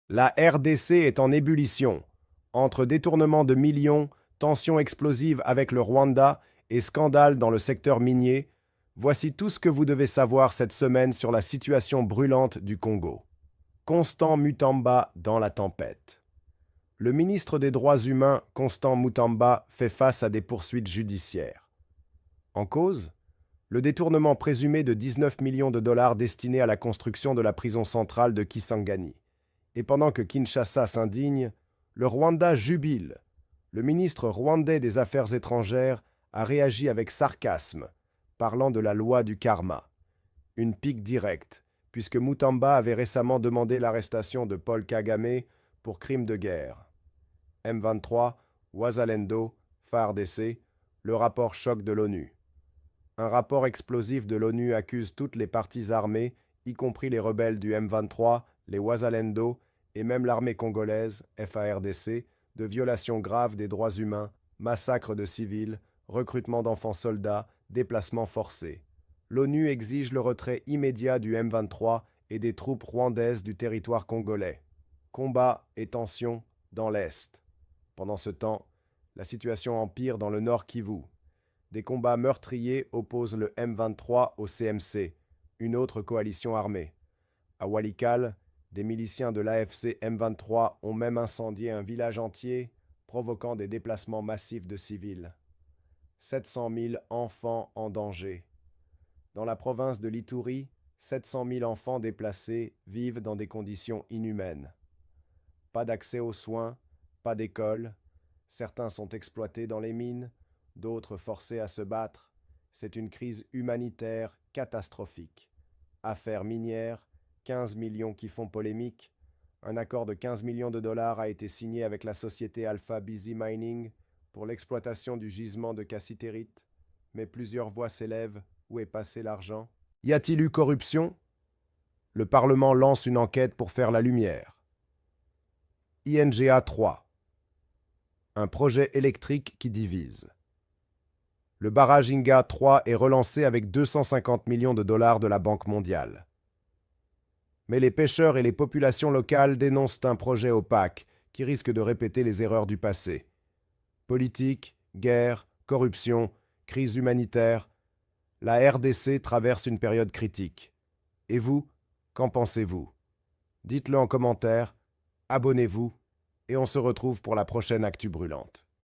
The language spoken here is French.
La RDC est en ébullition. Entre détournement de millions, tensions explosives avec le Rwanda et scandales dans le secteur minier, voici tout ce que vous devez savoir cette semaine sur la situation brûlante du Congo. Constant Mutamba dans la tempête. Le ministre des Droits humains, Constant Mutamba, fait face à des poursuites judiciaires. En cause, le détournement présumé de 19 millions de dollars destinés à la construction de la prison centrale de Kisangani. Et pendant que Kinshasa s'indigne, le Rwanda jubile. Le ministre rwandais des Affaires étrangères a réagi avec sarcasme, parlant de la loi du karma. Une pique directe, puisque Mutamba avait récemment demandé l'arrestation de Paul Kagame pour crime de guerre. M23, Ouazalendo, FARDC, le rapport choc de l'ONU. Un rapport explosif de l'ONU accuse toutes les parties armées, y compris les rebelles du M23, les Ouazalendo et même l'armée congolaise, FARDC, de violations graves des droits humains, massacres de civils, recrutement d'enfants soldats, déplacements forcés. L'ONU exige le retrait immédiat du M23 et des troupes rwandaises du territoire congolais. Combats et tensions dans l'Est. Pendant ce temps, la situation empire dans le Nord Kivu. Des combats meurtriers opposent le M23 au CMC, une autre coalition armée. À Walikale, des miliciens de l'AFC M23 ont même incendié un village entier, provoquant des déplacements massifs de civils. 700 000 enfants en danger. Dans la province de l'Ituri, 700 000 enfants déplacés vivent dans des conditions inhumaines. Pas d'accès aux soins, pas d'école. Certains sont exploités dans les mines, d'autres forcés à se battre. C'est une crise humanitaire catastrophique. Affaires minières, 15 millions qui font polémique. Un accord de 15 millions de dollars a été signé avec la société Alpha Busy Mining pour l'exploitation du gisement de cassitérite, mais plusieurs voix s'élèvent. Où est passé l'argent? Y a-t-il eu corruption? Le Parlement lance une enquête pour faire la lumière. INGA 3. Un projet électrique qui divise. Le barrage Inga 3 est relancé avec 250 millions de dollars de la Banque mondiale. Mais les pêcheurs et les populations locales dénoncent un projet opaque qui risque de répéter les erreurs du passé. Politique, guerre, corruption, crise humanitaire, la RDC traverse une période critique. Et vous, qu'en pensez-vous? Dites-le en commentaire, abonnez-vous, et on se retrouve pour la prochaine actu brûlante.